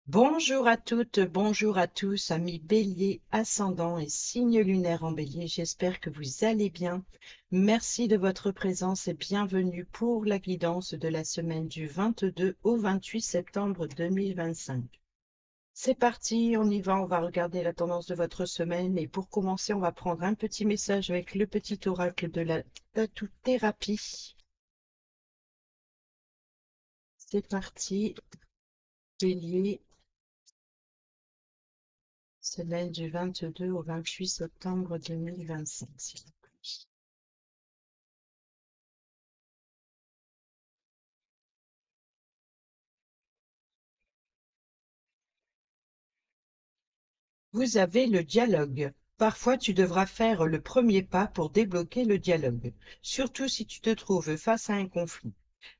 Bonjour à toutes, bonjour à tous, amis Bélier, ascendant et signe lunaire en Bélier. J'espère que vous allez bien. Merci de votre présence et bienvenue pour la guidance de la semaine du 22 au 28 septembre 2025. C'est parti, on y va, on va regarder la tendance de votre semaine et pour commencer, on va prendre un petit message avec le petit oracle de la tatou-thérapie. C'est parti, Bélier. Semaine du 22 au 28 septembre 2025, s'il vous plaît. Vous avez le dialogue. Parfois, tu devras faire le premier pas pour débloquer le dialogue, surtout si tu te trouves face à un conflit.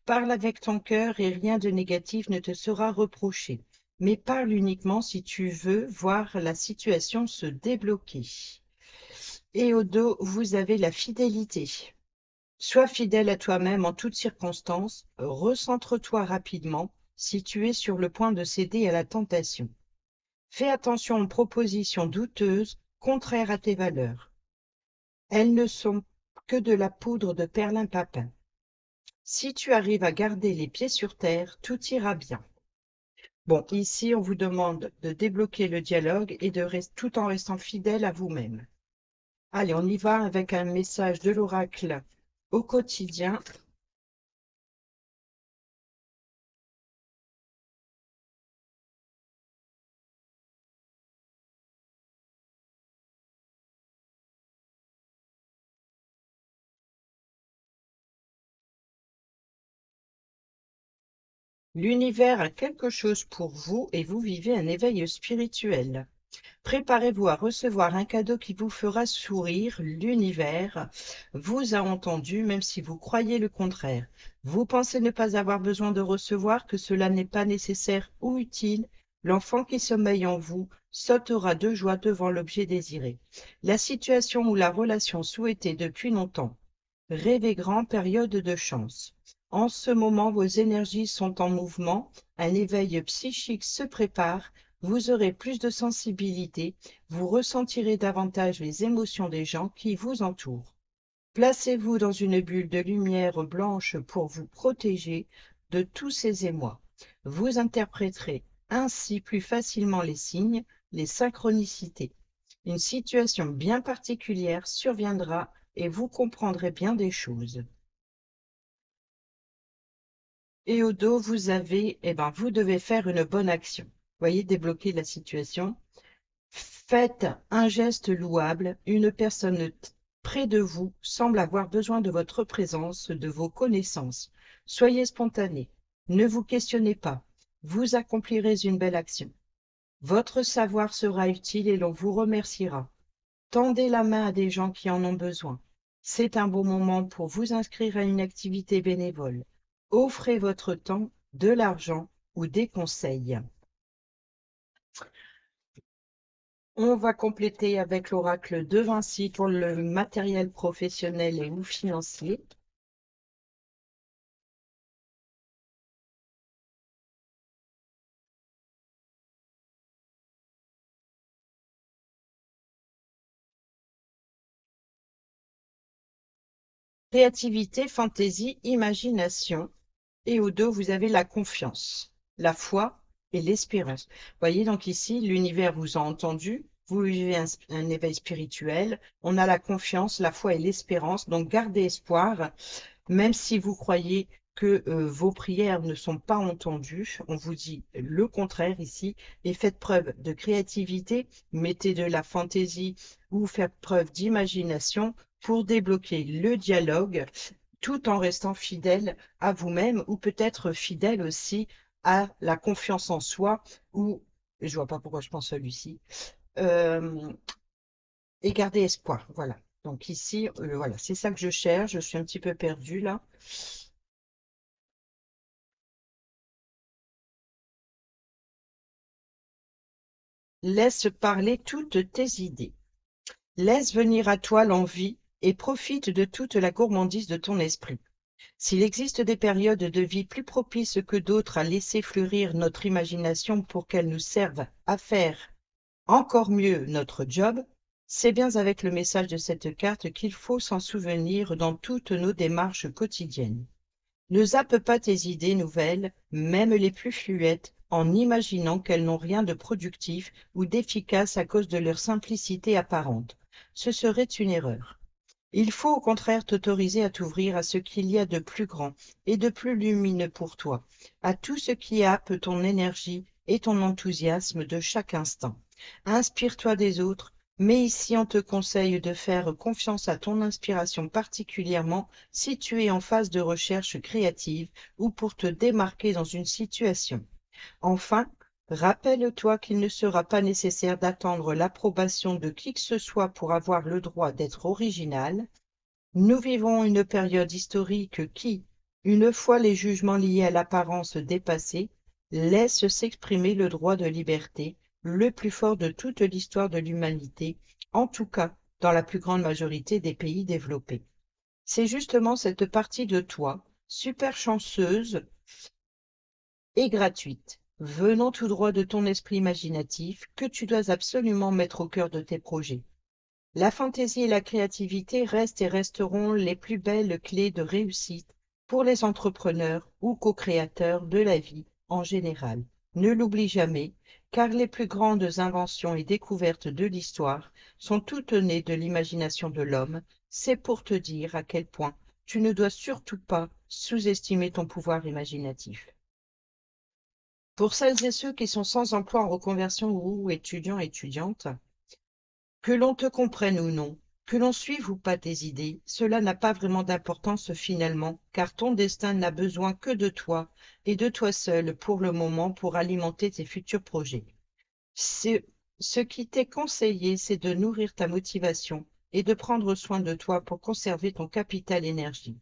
Parle avec ton cœur et rien de négatif ne te sera reproché. Mais parle uniquement si tu veux voir la situation se débloquer. Et au dos, vous avez la fidélité. Sois fidèle à toi-même en toutes circonstances, recentre-toi rapidement si tu es sur le point de céder à la tentation. Fais attention aux propositions douteuses, contraires à tes valeurs. Elles ne sont que de la poudre de perlimpapin. Si tu arrives à garder les pieds sur terre, tout ira bien. Bon, ici, on vous demande de débloquer le dialogue et tout en restant fidèle à vous-même. Allez, on y va avec un message de l'oracle au quotidien. L'univers a quelque chose pour vous et vous vivez un éveil spirituel. Préparez-vous à recevoir un cadeau qui vous fera sourire. L'univers vous a entendu, même si vous croyez le contraire. Vous pensez ne pas avoir besoin de recevoir, que cela n'est pas nécessaire ou utile. L'enfant qui sommeille en vous sautera de joie devant l'objet désiré. La situation ou la relation souhaitée depuis longtemps. Rêvez grand, période de chance. En ce moment, vos énergies sont en mouvement, un éveil psychique se prépare, vous aurez plus de sensibilité, vous ressentirez davantage les émotions des gens qui vous entourent. Placez-vous dans une bulle de lumière blanche pour vous protéger de tous ces émois. Vous interpréterez ainsi plus facilement les signes, les synchronicités. Une situation bien particulière surviendra et vous comprendrez bien des choses. Et au dos, vous avez, vous devez faire une bonne action. Voyez, débloquer la situation. Faites un geste louable. Une personne près de vous semble avoir besoin de votre présence, de vos connaissances. Soyez spontané. Ne vous questionnez pas. Vous accomplirez une belle action. Votre savoir sera utile et l'on vous remerciera. Tendez la main à des gens qui en ont besoin. C'est un bon moment pour vous inscrire à une activité bénévole. Offrez votre temps, de l'argent ou des conseils. On va compléter avec l'oracle de Vinci pour le matériel professionnel et ou financier. Créativité, fantaisie, imagination. Et au dos, vous avez la confiance, la foi et l'espérance. Voyez, donc ici, l'univers vous a entendu, vous vivez un éveil spirituel, on a la confiance, la foi et l'espérance, donc gardez espoir, même si vous croyez que vos prières ne sont pas entendues, on vous dit le contraire ici, et faites preuve de créativité, mettez de la fantaisie ou faites preuve d'imagination pour débloquer le dialogue tout en restant fidèle à vous-même ou peut-être fidèle aussi à la confiance en soi ou, je vois pas pourquoi je pense celui-ci, euh, et garder espoir. Voilà. Donc ici, voilà, c'est ça que je cherche. Je suis un petit peu perdue là. Laisse parler toutes tes idées. Laisse venir à toi l'envie et profite de toute la gourmandise de ton esprit. S'il existe des périodes de vie plus propices que d'autres à laisser fleurir notre imagination pour qu'elle nous serve à faire encore mieux notre job, c'est bien avec le message de cette carte qu'il faut s'en souvenir dans toutes nos démarches quotidiennes. Ne zappe pas tes idées nouvelles, même les plus fluettes, en imaginant qu'elles n'ont rien de productif ou d'efficace à cause de leur simplicité apparente. Ce serait une erreur. Il faut au contraire t'autoriser à t'ouvrir à ce qu'il y a de plus grand et de plus lumineux pour toi, à tout ce qui happe ton énergie et ton enthousiasme de chaque instant. Inspire-toi des autres, mais ici on te conseille de faire confiance à ton inspiration, particulièrement si tu es en phase de recherche créative ou pour te démarquer dans une situation. Enfin, rappelle-toi qu'il ne sera pas nécessaire d'attendre l'approbation de qui que ce soit pour avoir le droit d'être original. Nous vivons une période historique qui, une fois les jugements liés à l'apparence dépassés, laisse s'exprimer le droit de liberté, le plus fort de toute l'histoire de l'humanité, en tout cas dans la plus grande majorité des pays développés. C'est justement cette partie de toi, super chanceuse et gratuite, venant tout droit de ton esprit imaginatif, que tu dois absolument mettre au cœur de tes projets. La fantaisie et la créativité restent et resteront les plus belles clés de réussite pour les entrepreneurs ou co-créateurs de la vie en général. Ne l'oublie jamais, car les plus grandes inventions et découvertes de l'histoire sont toutes nées de l'imagination de l'homme. C'est pour te dire à quel point tu ne dois surtout pas sous-estimer ton pouvoir imaginatif. Pour celles et ceux qui sont sans emploi en reconversion ou étudiants/étudiantes, que l'on te comprenne ou non, que l'on suive ou pas tes idées, cela n'a pas vraiment d'importance finalement, car ton destin n'a besoin que de toi et de toi seul pour le moment pour alimenter tes futurs projets. Ce qui t'est conseillé, c'est de nourrir ta motivation et de prendre soin de toi pour conserver ton capital énergie,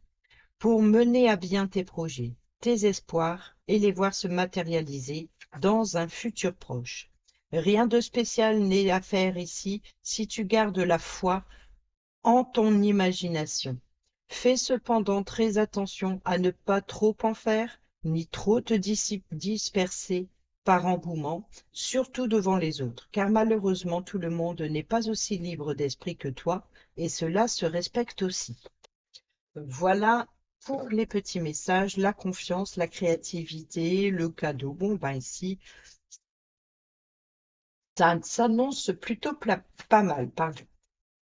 pour mener à bien tes projets, tes espoirs et les voir se matérialiser dans un futur proche. Rien de spécial n'est à faire ici si tu gardes la foi en ton imagination. Fais cependant très attention à ne pas trop en faire, ni trop te disperser par engouement, surtout devant les autres, car malheureusement tout le monde n'est pas aussi libre d'esprit que toi, et cela se respecte aussi. Voilà pour les petits messages, la confiance, la créativité, le cadeau. Bon, ben ici, ça s'annonce plutôt pas mal. Pardon.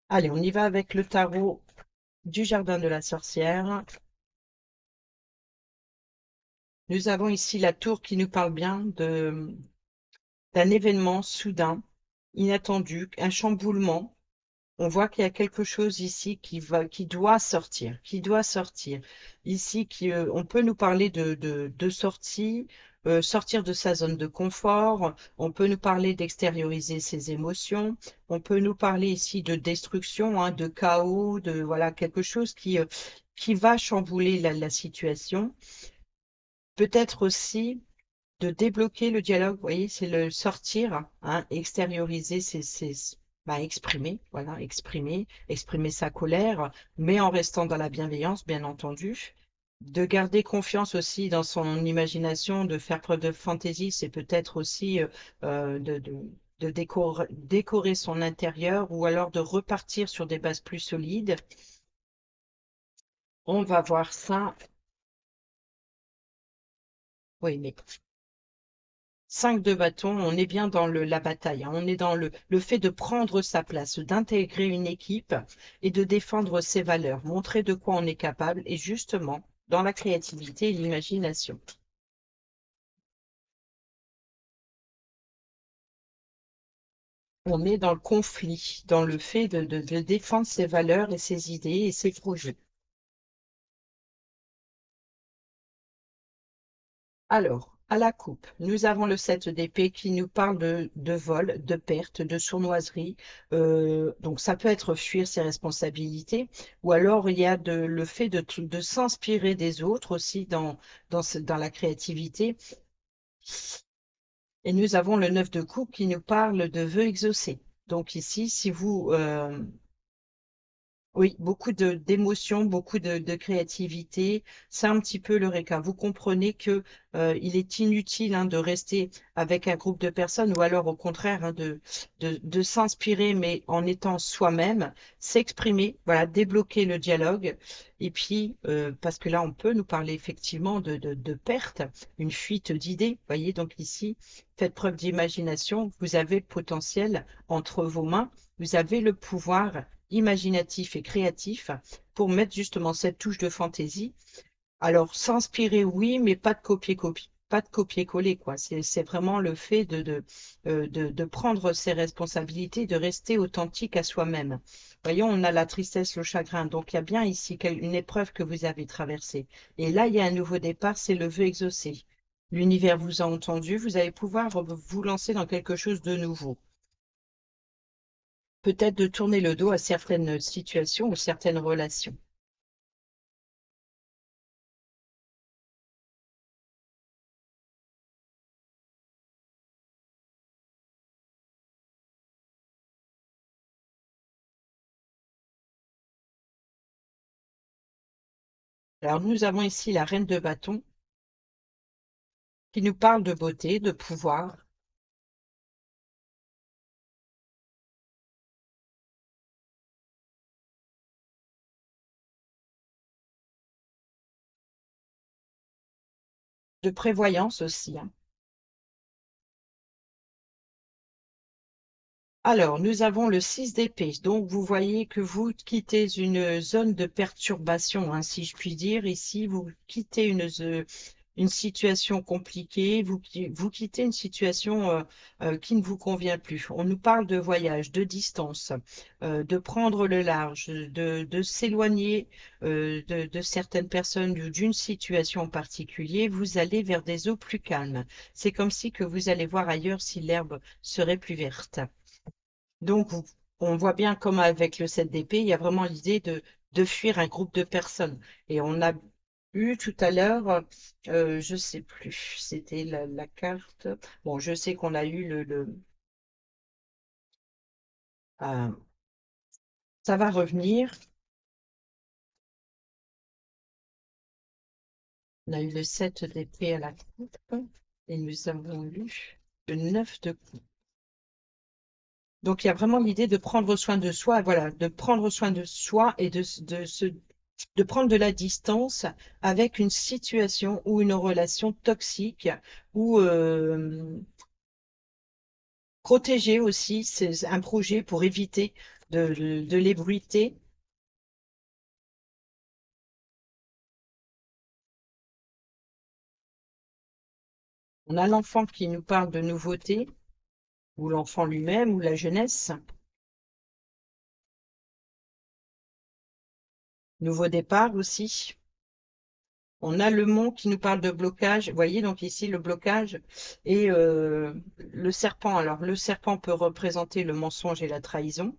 Allez, on y va avec le tarot du jardin de la sorcière. Nous avons ici la tour qui nous parle bien d'un événement soudain, inattendu, un chamboulement. On voit qu'il y a quelque chose ici qui doit sortir, qui doit sortir. Ici, on peut nous parler de sortie, sortir de sa zone de confort. On peut nous parler d'extérioriser ses émotions. On peut nous parler ici de destruction, hein, de chaos, de voilà quelque chose qui va chambouler la situation. Peut-être aussi de débloquer le dialogue, vous voyez, c'est le sortir, hein, extérioriser, exprimer, voilà, exprimer sa colère, mais en restant dans la bienveillance, bien entendu. De garder confiance aussi dans son imagination, de faire preuve de fantaisie, c'est peut-être aussi de décorer son intérieur ou alors de repartir sur des bases plus solides. On va voir ça. Oui, mais 5 de bâton, on est bien dans la bataille, hein. On est dans le fait de prendre sa place, d'intégrer une équipe et de défendre ses valeurs, montrer de quoi on est capable et justement dans la créativité et l'imagination. On est dans le conflit, dans le fait de défendre ses valeurs et ses idées et ses projets. Alors, à la coupe, nous avons le 7 d'épée qui nous parle de vol, de perte, de sournoiserie. Donc, ça peut être fuir ses responsabilités, ou alors il y a le fait de s'inspirer des autres aussi dans la créativité. Et nous avons le 9 de coupe qui nous parle de vœux exaucés. Donc ici, si vous Oui, beaucoup d'émotions, beaucoup de créativité. C'est un petit peu l'Eureka. Vous comprenez que il est inutile de rester avec un groupe de personnes ou alors au contraire de s'inspirer, mais en étant soi-même, s'exprimer, voilà, débloquer le dialogue. Et puis, parce que là, on peut nous parler effectivement de perte, une fuite d'idées. Voyez, donc ici, faites preuve d'imagination. Vous avez le potentiel entre vos mains. Vous avez le pouvoir imaginatif et créatif pour mettre justement cette touche de fantaisie. Alors, s'inspirer, oui, mais pas de copier-copier, pas de copier-coller, quoi. C'est vraiment le fait de prendre ses responsabilités, de rester authentique à soi-même. Voyons, on a la tristesse, le chagrin. Donc, il y a bien ici une épreuve que vous avez traversée. Et là, il y a un nouveau départ, c'est le vœu exaucé. L'univers vous a entendu, vous allez pouvoir vous lancer dans quelque chose de nouveau. Peut-être de tourner le dos à certaines situations ou certaines relations. Alors, nous avons ici la reine de bâton qui nous parle de beauté, de pouvoir, de prévoyance aussi. Alors, nous avons le 6 d'épée. Donc, vous voyez que vous quittez une zone de perturbation, si je puis dire. Ici, vous quittez une situation compliquée, vous quittez une situation qui ne vous convient plus. On nous parle de voyage, de distance, de prendre le large, de s'éloigner de certaines personnes ou d'une situation en particulier. Vous allez vers des eaux plus calmes. C'est comme si que vous allez voir ailleurs si l'herbe serait plus verte. Donc, on voit bien comme avec le 7 d'épée, il y a vraiment l'idée de fuir un groupe de personnes. Et on a eu tout à l'heure, je sais plus, c'était la carte. Bon, je sais qu'on a eu euh, ça va revenir. On a eu le 7 d'épée à la coupe et nous avons eu le 9 de coupe. Donc, il y a vraiment l'idée de prendre soin de soi, voilà, de prendre soin de soi et de prendre de la distance avec une situation ou une relation toxique ou protéger aussi, c'est un projet pour éviter de l'ébruiter. On a l'enfant qui nous parle de nouveauté, ou l'enfant lui-même, ou la jeunesse. Nouveau départ aussi. On a le mont qui nous parle de blocage. Vous voyez, donc ici, le blocage et le serpent. Alors, le serpent peut représenter le mensonge et la trahison,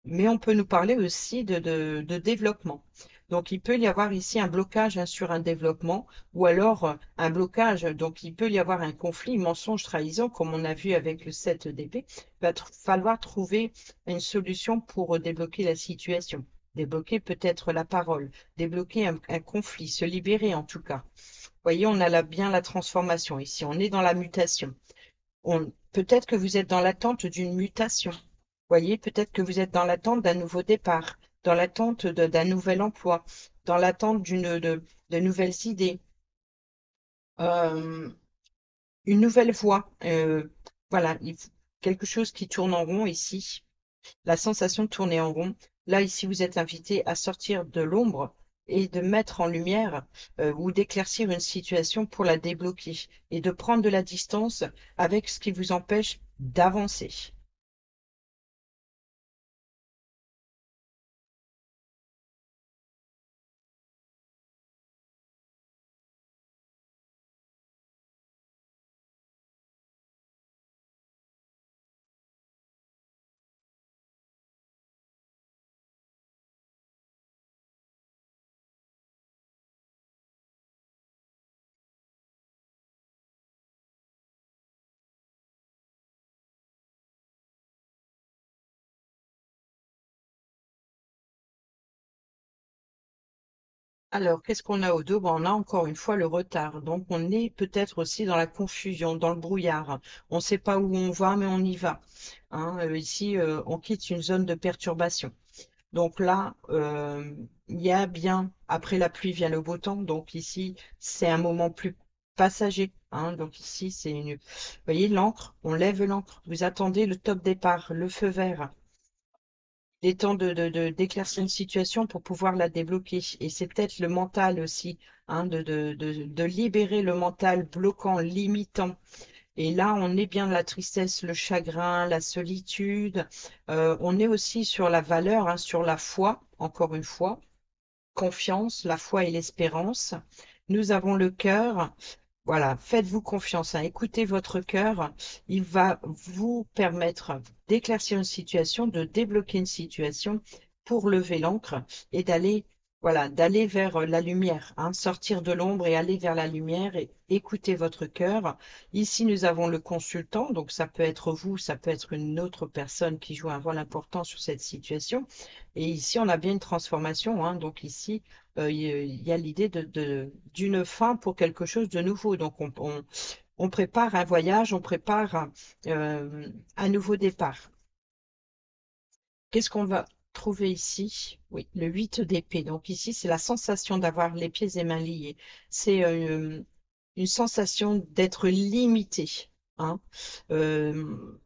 mais on peut nous parler aussi de développement. Donc, il peut y avoir ici un blocage sur un développement ou alors un blocage. Donc, il peut y avoir un conflit, mensonge, trahison, comme on a vu avec le 7 d'épée. Il va falloir trouver une solution pour débloquer la situation. Débloquer peut-être la parole, débloquer un conflit, se libérer en tout cas. Vous voyez, on a bien la transformation ici. On est dans la mutation. Peut-être que vous êtes dans l'attente d'une mutation. Voyez, peut-être que vous êtes dans l'attente d'un nouveau départ, dans l'attente d'un nouvel emploi, dans l'attente de nouvelles idées, euh, une nouvelle voie. Voilà, quelque chose qui tourne en rond ici. La sensation de tourner en rond. Là, ici, vous êtes invité à sortir de l'ombre et de mettre en lumière ou d'éclaircir une situation pour la débloquer et de prendre de la distance avec ce qui vous empêche d'avancer. Alors, qu'est-ce qu'on a au dos? Ben, on a encore une fois le retard. Donc, on est peut-être aussi dans la confusion, dans le brouillard. On ne sait pas où on va, mais on y va. Hein, ici, on quitte une zone de perturbation. Donc là, il y a bien, après la pluie vient le beau temps. Donc ici, c'est un moment plus passager. Hein, donc ici, vous voyez, l'encre, on lève l'encre. Vous attendez le top départ, le feu vert. Il est temps d'éclaircir une situation pour pouvoir la débloquer. Et c'est peut-être le mental aussi, hein, de libérer le mental bloquant, limitant. Et là, on est bien de la tristesse, le chagrin, la solitude. On est aussi sur la valeur, hein, sur la foi, encore une fois. Confiance, la foi et l'espérance. Nous avons le cœur. Voilà, faites-vous confiance, hein. Écoutez votre cœur. Il va vous permettre d'éclaircir une situation, de débloquer une situation pour lever l'ancre et d'aller, voilà, d'aller vers la lumière, hein, sortir de l'ombre et aller vers la lumière et écouter votre cœur. Ici, nous avons le consultant, donc ça peut être vous, ça peut être une autre personne qui joue un rôle important sur cette situation. Et ici, on a bien une transformation, hein. Donc ici, il y a l'idée d'une fin pour quelque chose de nouveau. Donc on prépare un voyage, on prépare un nouveau départ. Qu'est-ce qu'on va trouver ici? Oui, le 8 d'épée. Donc ici, c'est la sensation d'avoir les pieds et mains liés. C'est une sensation d'être limité. Hein. Euh,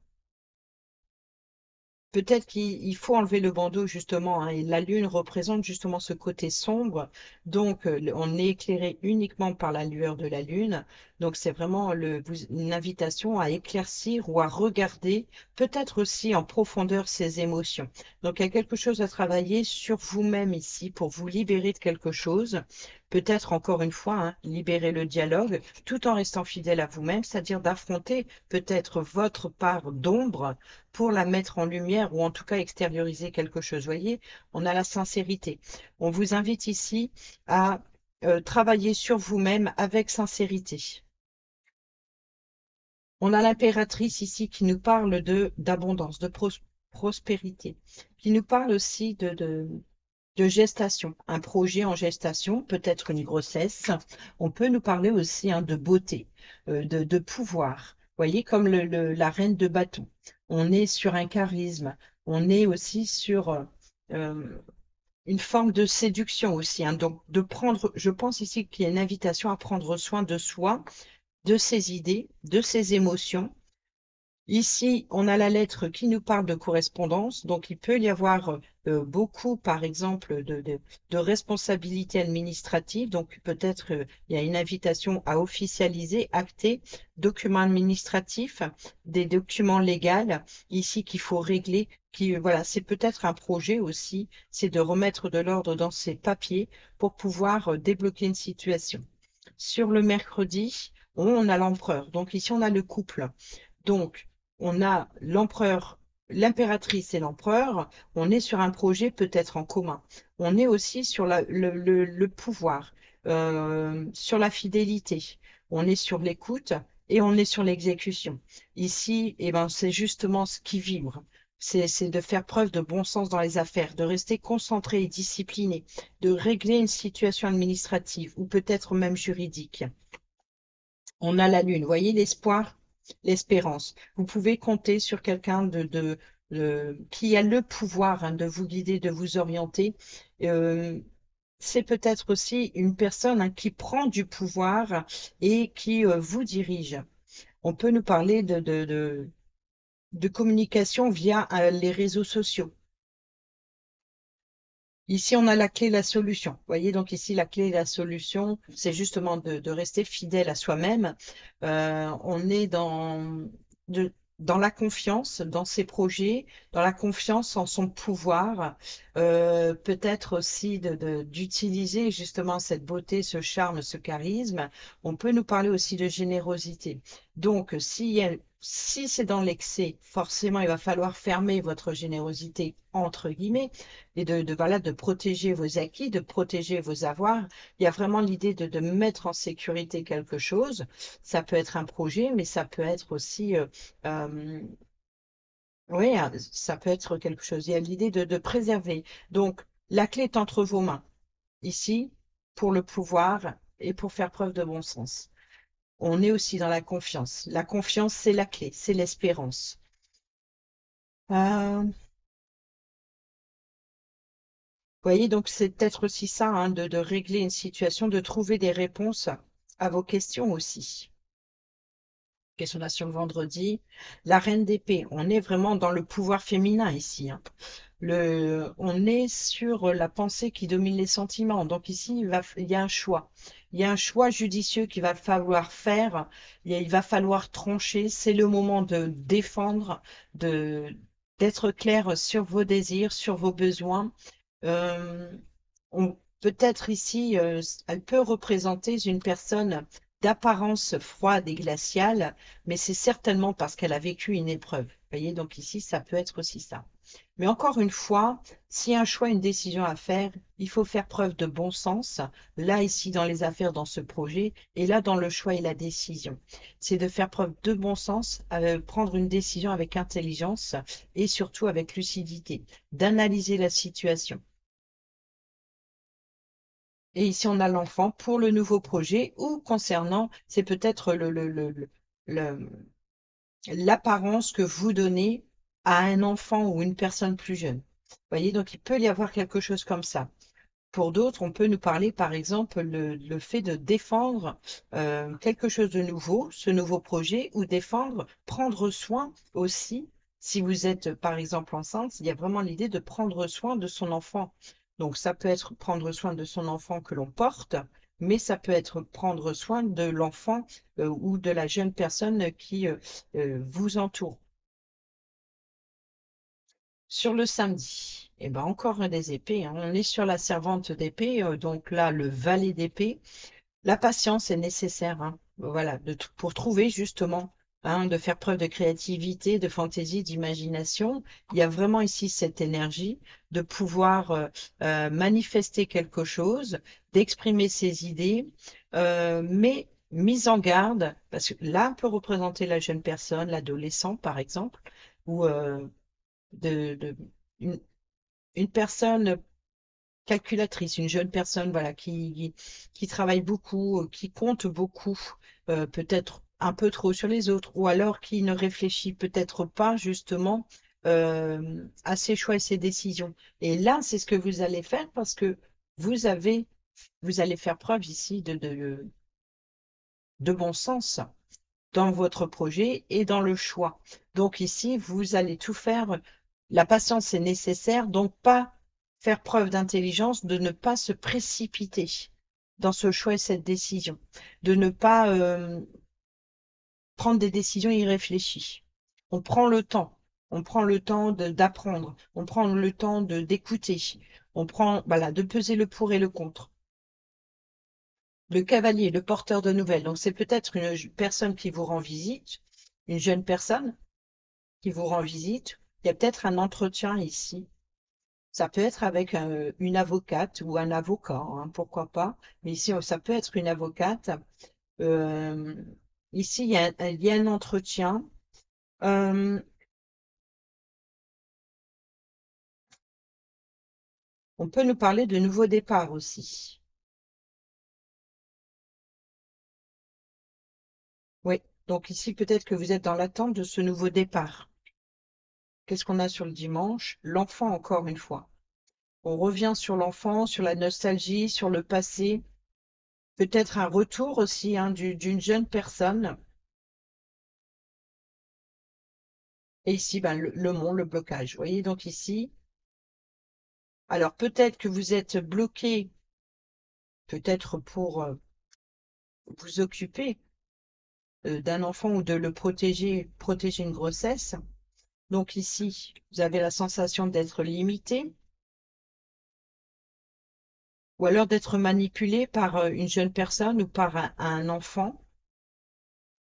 Peut-être qu'il faut enlever le bandeau justement, hein, et la lune représente justement ce côté sombre. Donc, on est éclairé uniquement par la lueur de la lune. Donc, c'est vraiment une invitation à éclaircir ou à regarder, peut-être aussi en profondeur ses émotions. Donc, il y a quelque chose à travailler sur vous-même ici pour vous libérer de quelque chose. Peut-être encore une fois, hein, libérer le dialogue tout en restant fidèle à vous-même, c'est-à-dire d'affronter peut-être votre part d'ombre pour la mettre en lumière ou en tout cas extérioriser quelque chose. Vous voyez, on a la sincérité. On vous invite ici à travailler sur vous-même avec sincérité. On a l'impératrice ici qui nous parle d'abondance, de prospérité, qui nous parle aussi de gestation, un projet en gestation, peut-être une grossesse. On peut nous parler aussi, hein, de beauté, de pouvoir. Vous voyez, comme la reine de bâton. On est sur un charisme. On est aussi sur euh, une forme de séduction aussi, hein. Donc, je pense ici qu'il y a une invitation à prendre soin de soi, de ses idées, de ses émotions. Ici, on a la lettre qui nous parle de correspondance, donc il peut y avoir beaucoup, par exemple, de responsabilités administratives, donc peut-être il y a une invitation à officialiser, acter, documents administratifs, des documents légaux, ici qu'il faut régler, voilà, c'est peut-être un projet aussi, c'est de remettre de l'ordre dans ces papiers pour pouvoir débloquer une situation. Sur le mercredi, on a l'empereur, donc ici on a le couple. Donc, on a l'empereur, l'impératrice et l'empereur. On est sur un projet peut-être en commun. On est aussi sur le pouvoir, sur la fidélité. On est sur l'écoute et on est sur l'exécution. Ici, eh ben, c'est justement ce qui vibre. C'est de faire preuve de bon sens dans les affaires, de rester concentré et discipliné, de régler une situation administrative ou peut-être même juridique. On a la lune, vous voyez l'espoir, l'espérance. Vous pouvez compter sur quelqu'un qui a le pouvoir, hein, de vous guider, de vous orienter. Euh, c'est peut-être aussi une personne, hein, qui prend du pouvoir et qui vous dirige. On peut nous parler de communication via les réseaux sociaux. Ici, on a la clé, la solution. Vous voyez, donc ici, la clé et la solution, c'est justement de rester fidèle à soi-même. On est dans la confiance dans ses projets, dans la confiance en son pouvoir, peut-être aussi d'utiliser justement cette beauté, ce charme, ce charisme. On peut nous parler aussi de générosité. Donc, si c'est dans l'excès, forcément, il va falloir fermer votre générosité, entre guillemets, et voilà, de protéger vos acquis, de protéger vos avoirs. Il y a vraiment l'idée de mettre en sécurité quelque chose. Ça peut être un projet, mais ça peut être aussi, euh, oui, ça peut être quelque chose. Il y a l'idée de préserver. Donc, la clé est entre vos mains. Ici, pour le pouvoir et pour faire preuve de bon sens. On est aussi dans la confiance. La confiance, c'est la clé, c'est l'espérance. Vous voyez, donc c'est peut-être aussi ça, hein, de régler une situation, de trouver des réponses à vos questions aussi. Question là sur le vendredi. La reine d'épée, on est vraiment dans le pouvoir féminin ici, hein. On est sur la pensée qui domine les sentiments. Donc ici, il y a un choix. Il y a un choix judicieux qu'il va falloir faire. Il va falloir trancher. C'est le moment de défendre, de d'être clair sur vos désirs, sur vos besoins. Euh, Peut-être ici, elle peut représenter une personne d'apparence froide et glaciale, mais c'est certainement parce qu'elle a vécu une épreuve. Vous voyez, donc ici, ça peut être aussi ça. Mais encore une fois, s'il y a un choix, une décision à faire, il faut faire preuve de bon sens, là, ici, dans les affaires, dans ce projet, et là, dans le choix et la décision. C'est de faire preuve de bon sens, prendre une décision avec intelligence et surtout avec lucidité, d'analyser la situation. Et ici, on a l'enfant pour le nouveau projet ou concernant, c'est peut-être le- l'apparence que vous donnez à un enfant ou une personne plus jeune. Vous voyez, donc il peut y avoir quelque chose comme ça. Pour d'autres, on peut nous parler, par exemple, le fait de défendre quelque chose de nouveau, ce nouveau projet, ou défendre, prendre soin aussi. Si vous êtes, par exemple, enceinte, il y a vraiment l'idée de prendre soin de son enfant. Donc, ça peut être prendre soin de son enfant que l'on porte, mais ça peut être prendre soin de l'enfant ou de la jeune personne qui vous entoure. Sur le samedi, eh ben encore un des épées, hein. On est sur la servante d'épée, donc là, le valet d'épée. La patience est nécessaire, hein. Voilà, pour trouver justement, hein, de faire preuve de créativité, de fantaisie, d'imagination. Il y a vraiment ici cette énergie de pouvoir manifester quelque chose, d'exprimer ses idées, mais mise en garde, parce que là, on peut représenter la jeune personne, l'adolescent, par exemple, ou de une, une personne calculatrice, une jeune personne, voilà, qui travaille beaucoup, qui compte beaucoup, peut-être un peu trop sur les autres, ou alors qui ne réfléchit peut-être pas justement à ses choix et ses décisions. Et là, c'est ce que vous allez faire parce que vous avez, vous allez faire preuve ici de bon sens dans votre projet et dans le choix. Donc ici, vous allez tout faire. La patience est nécessaire, donc pas faire preuve d'intelligence, de ne pas se précipiter dans ce choix et cette décision, de ne pas prendre des décisions irréfléchies. On prend le temps, on prend le temps d'apprendre, on prend le temps d'écouter, on prend, voilà, de peser le pour et le contre. Le cavalier, le porteur de nouvelles. Donc c'est peut-être une personne qui vous rend visite, une jeune personne qui vous rend visite. Il y a peut-être un entretien ici. Ça peut être avec une avocate ou un avocat, hein, pourquoi pas. Mais ici, ça peut être une avocate. Euh, Ici, il y a un entretien. Euh, on peut nous parler de nouveaux départs aussi. Oui, donc ici, peut-être que vous êtes dans l'attente de ce nouveau départ. Qu'est-ce qu'on a sur le dimanche? L'enfant, encore une fois. On revient sur l'enfant, sur la nostalgie, sur le passé. Peut-être un retour aussi, hein, d'une jeune personne. Et ici, ben, le mont, le blocage. Vous voyez, donc ici, alors peut-être que vous êtes bloqué, peut-être pour vous occuper d'un enfant ou de le protéger, protéger une grossesse. Donc ici, vous avez la sensation d'être limité ou alors d'être manipulé par une jeune personne ou par un enfant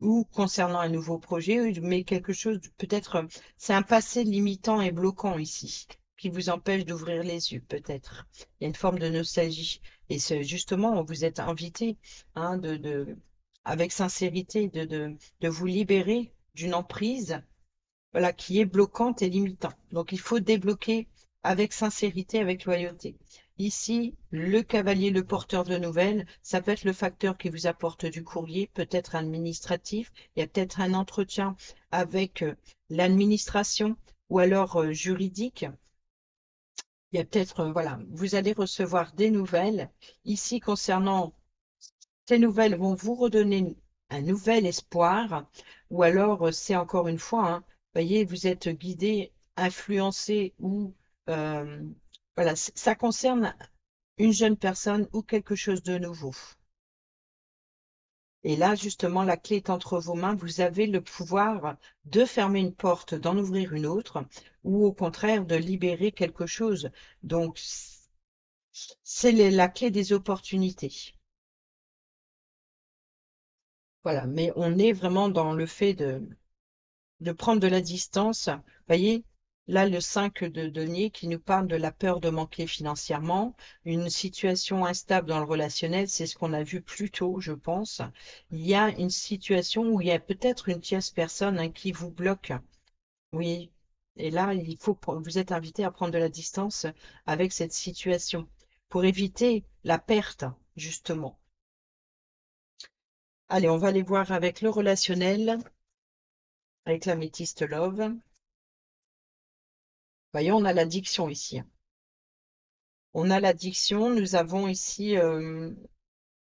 ou concernant un nouveau projet, mais quelque chose, peut-être, c'est un passé limitant et bloquant ici, qui vous empêche d'ouvrir les yeux, peut-être. Il y a une forme de nostalgie. Et c'est justement, vous êtes invité, hein, avec sincérité, de vous libérer d'une emprise, voilà, qui est bloquante et limitante. Donc, il faut débloquer avec sincérité, avec loyauté. Ici, le cavalier, le porteur de nouvelles, ça peut être le facteur qui vous apporte du courrier, peut-être administratif, il y a peut-être un entretien avec l'administration ou alors juridique. Il y a peut-être, voilà, vous allez recevoir des nouvelles. Ici, concernant ces nouvelles vont vous redonner un nouvel espoir, ou alors c'est encore une fois, hein, voyez, vous êtes guidé, influencé ou voilà, ça concerne une jeune personne ou quelque chose de nouveau. Et là, justement, la clé est entre vos mains. Vous avez le pouvoir de fermer une porte, d'en ouvrir une autre, ou au contraire de libérer quelque chose. Donc, c'est la clé des opportunités. Voilà, mais on est vraiment dans le fait de prendre de la distance. Vous voyez, là, le 5 de denier qui nous parle de la peur de manquer financièrement, une situation instable dans le relationnel, c'est ce qu'on a vu plus tôt, je pense. Il y a une situation où il y a peut-être une tierce personne hein, qui vous bloque. Oui, et là, vous êtes invité à prendre de la distance avec cette situation pour éviter la perte, justement. Allez, on va aller voir avec le relationnel, avec la métiste Love. Voyons, on a l'addiction ici. On a l'addiction, nous avons ici,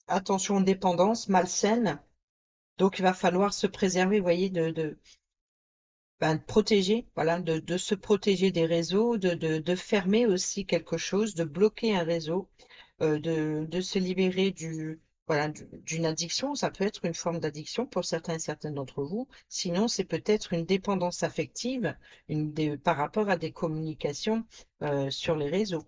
attention, dépendance malsaine. Donc, il va falloir se préserver, vous voyez, de protéger, voilà, de se protéger des réseaux, de fermer aussi quelque chose, de bloquer un réseau, de se libérer voilà, d'une addiction. Ça peut être une forme d'addiction pour certains et certaines d'entre vous. Sinon, c'est peut-être une dépendance affective par rapport à des communications sur les réseaux.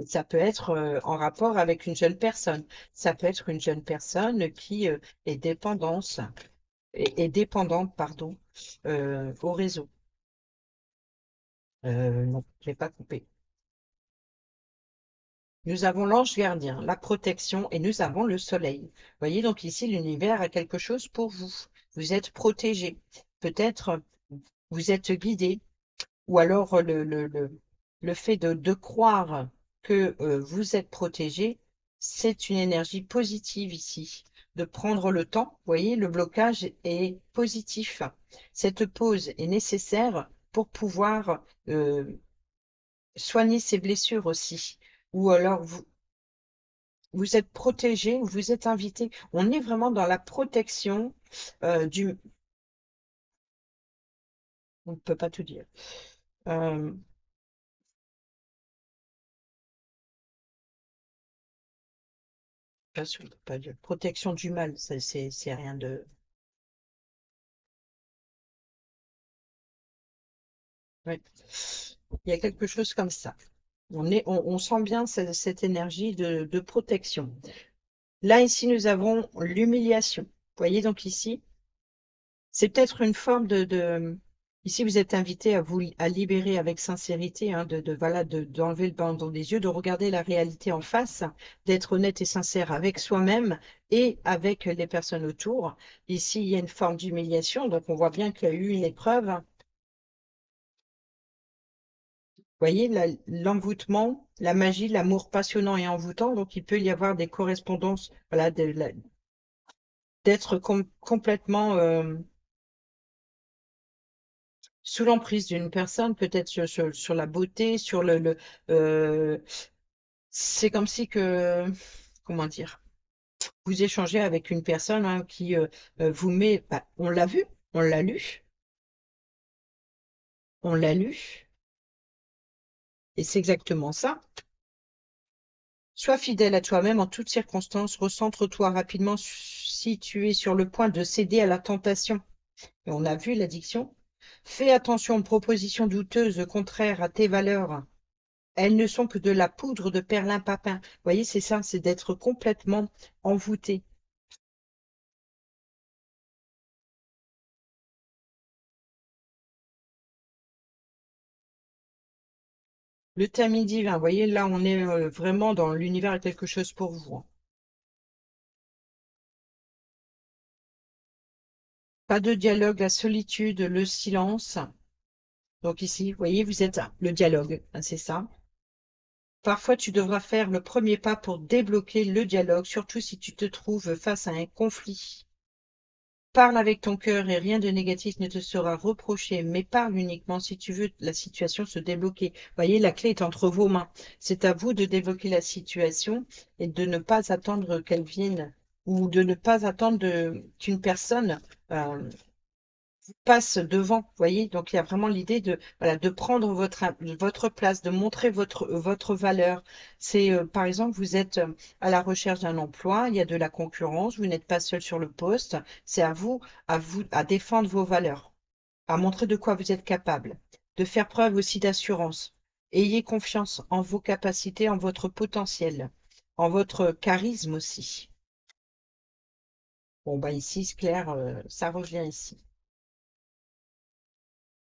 Ça peut être en rapport avec une jeune personne. Ça peut être une jeune personne qui est dépendante, pardon, au réseau. Non, je l'ai pas coupé. Nous avons l'ange gardien, la protection et nous avons le soleil. Vous voyez, donc ici, l'univers a quelque chose pour vous. Vous êtes protégé. Peut-être vous êtes guidé. Ou alors le fait de croire que vous êtes protégé, c'est une énergie positive ici. De prendre le temps, vous voyez, le blocage est positif. Cette pause est nécessaire pour pouvoir soigner ses blessures aussi. Ou alors vous êtes protégé, vous êtes invité. On est vraiment dans la protection du... On ne peut pas tout dire. Euh, Bien sûr, on peut pas dire. Protection du mal, c'est rien de... Ouais. Il y a quelque chose comme ça. On sent bien cette énergie de protection. Là, ici, nous avons l'humiliation. Vous voyez donc ici, c'est peut-être une forme ici, vous êtes invité à libérer avec sincérité, hein, voilà, d'enlever le bandeau des yeux, de regarder la réalité en face, d'être honnête et sincère avec soi-même et avec les personnes autour. Ici, il y a une forme d'humiliation, donc on voit bien qu'il y a eu une épreuve. Voyez, l'envoûtement, la magie, l'amour passionnant et envoûtant, donc il peut y avoir des correspondances, voilà, d'être complètement sous l'emprise d'une personne, peut-être sur la beauté, sur euh, c'est comme si comment dire, vous échangez avec une personne hein, qui vous met, bah, on l'a vu, on l'a lu, on l'a lu, et c'est exactement ça. Sois fidèle à toi-même en toutes circonstances, recentre-toi rapidement si tu es sur le point de céder à la tentation. Et on a vu l'addiction. Fais attention aux propositions douteuses contraires à tes valeurs. Elles ne sont que de la poudre de perlimpapin. Vous voyez, c'est ça, c'est d'être complètement envoûté. Le tamis divin, vous voyez, là, on est vraiment dans l'univers a quelque chose pour vous. Pas de dialogue, la solitude, le silence. Donc ici, vous voyez, vous êtes le dialogue, hein, c'est ça. Parfois, tu devras faire le premier pas pour débloquer le dialogue, surtout si tu te trouves face à un conflit. Parle avec ton cœur et rien de négatif ne te sera reproché, mais parle uniquement si tu veux la situation se débloquer. Voyez, la clé est entre vos mains. C'est à vous de débloquer la situation et de ne pas attendre qu'elle vienne ou de ne pas attendre qu'une personne euh, passe devant, vous voyez. Donc il y a vraiment l'idée de voilà de prendre votre place, de montrer votre valeur. C'est par exemple vous êtes à la recherche d'un emploi, il y a de la concurrence, vous n'êtes pas seul sur le poste. C'est à vous à défendre vos valeurs, à montrer de quoi vous êtes capable, de faire preuve aussi d'assurance. Ayez confiance en vos capacités, en votre potentiel, en votre charisme aussi. Bon bah ici, c'est clair, ça revient ici.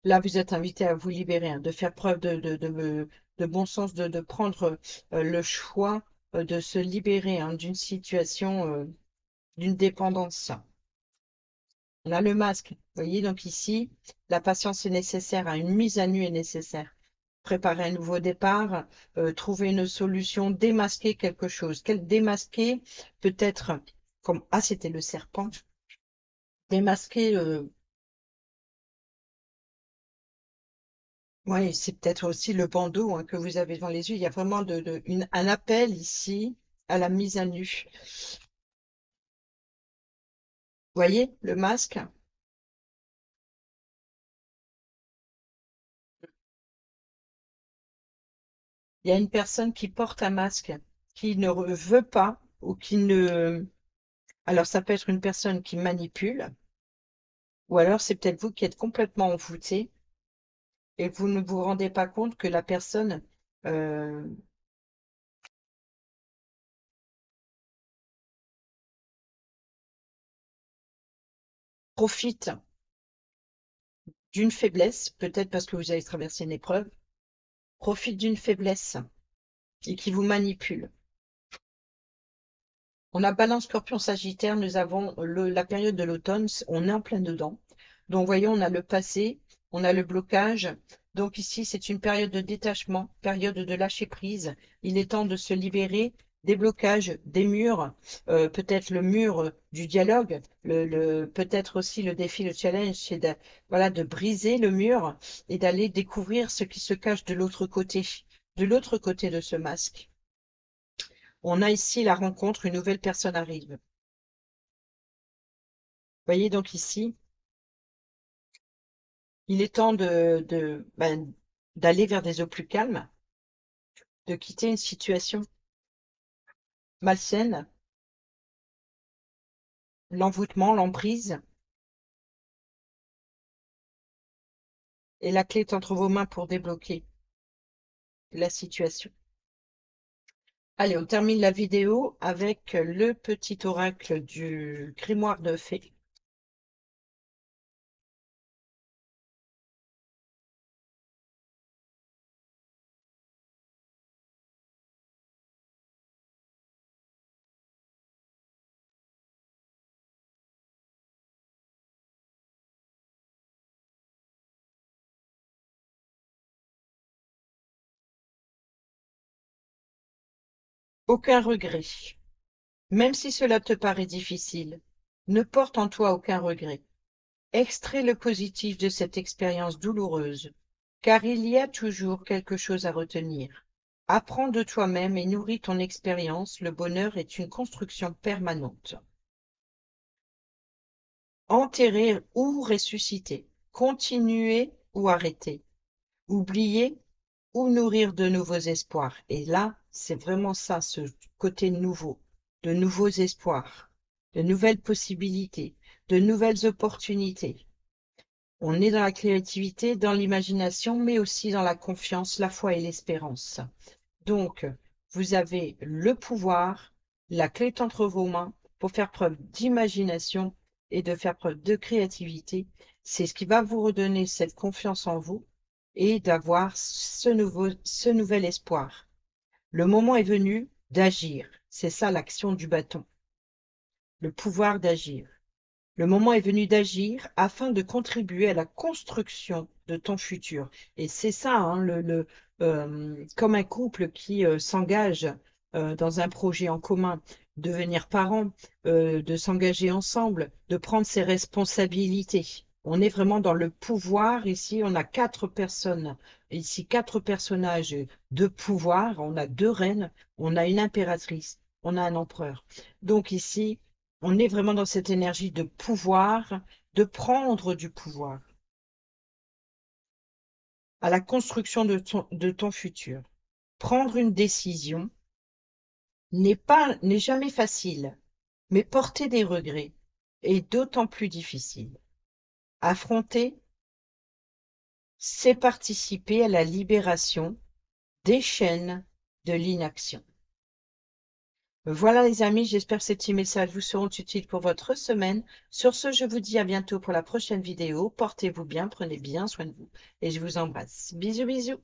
Là, vous êtes invité à vous libérer, hein, de faire preuve de bon sens, de prendre le choix de se libérer hein, d'une situation, d'une dépendance. On a le masque. Vous voyez, donc ici, la patience est nécessaire, hein, une mise à nu est nécessaire. Préparer un nouveau départ, trouver une solution, démasquer quelque chose. Démasquer peut-être comme ah c'était le serpent. Démasquer oui, c'est peut-être aussi le bandeau hein, que vous avez devant les yeux. Il y a vraiment un appel ici à la mise à nu. Vous voyez le masque? Il y a une personne qui porte un masque, qui ne veut pas ou qui ne... Alors ça peut être une personne qui manipule, ou alors c'est peut-être vous qui êtes complètement envoûté et vous ne vous rendez pas compte que la personne euh, profite d'une faiblesse, peut-être parce que vous avez traversé une épreuve, profite d'une faiblesse et qui vous manipule. On a Balance, Scorpion, Sagittaire, nous avons la période de l'automne, on est en plein dedans. Donc, voyons, on a le passé, on a le blocage. Donc ici, c'est une période de détachement, période de lâcher prise. Il est temps de se libérer des blocages, des murs, peut-être le mur du dialogue, peut-être aussi le défi, le challenge, c'est voilà, de briser le mur et d'aller découvrir ce qui se cache de l'autre côté de ce masque. On a ici la rencontre, une nouvelle personne arrive. Vous voyez donc ici, il est temps d'aller vers des eaux plus calmes, de quitter une situation malsaine, l'envoûtement, l'emprise, et la clé est entre vos mains pour débloquer la situation. Allez, on termine la vidéo avec le petit oracle du grimoire de fée. Aucun regret. Même si cela te paraît difficile, ne porte en toi aucun regret. Extrais le positif de cette expérience douloureuse, car il y a toujours quelque chose à retenir. Apprends de toi-même et nourris ton expérience, le bonheur est une construction permanente. Enterrer ou ressusciter, continuer ou arrêter, oublier ou nourrir de nouveaux espoirs. Et là, c'est vraiment ça, ce côté nouveau, de nouveaux espoirs, de nouvelles possibilités, de nouvelles opportunités. On est dans la créativité, dans l'imagination, mais aussi dans la confiance, la foi et l'espérance. Donc, vous avez le pouvoir, la clé est entre vos mains pour faire preuve d'imagination et de faire preuve de créativité. C'est ce qui va vous redonner cette confiance en vous et d'avoir ce nouvel espoir. Le moment est venu d'agir. C'est ça l'action du bâton, le pouvoir d'agir. Le moment est venu d'agir afin de contribuer à la construction de ton futur. Et c'est ça, hein, comme un couple qui s'engage dans un projet en commun, devenir parent, de s'engager ensemble, de prendre ses responsabilités. On est vraiment dans le pouvoir. Ici, on a quatre personnes, ici quatre personnages de pouvoir. On a deux reines, on a une impératrice, on a un empereur. Donc ici, on est vraiment dans cette énergie de pouvoir, de prendre du pouvoir à la construction de ton futur. Prendre une décision n'est jamais facile, mais porter des regrets est d'autant plus difficile. Affronter, c'est participer à la libération des chaînes de l'inaction. Voilà les amis, j'espère que ces petits messages vous seront utiles pour votre semaine. Sur ce, je vous dis à bientôt pour la prochaine vidéo. Portez-vous bien, prenez bien soin de vous et je vous embrasse. Bisous, bisous.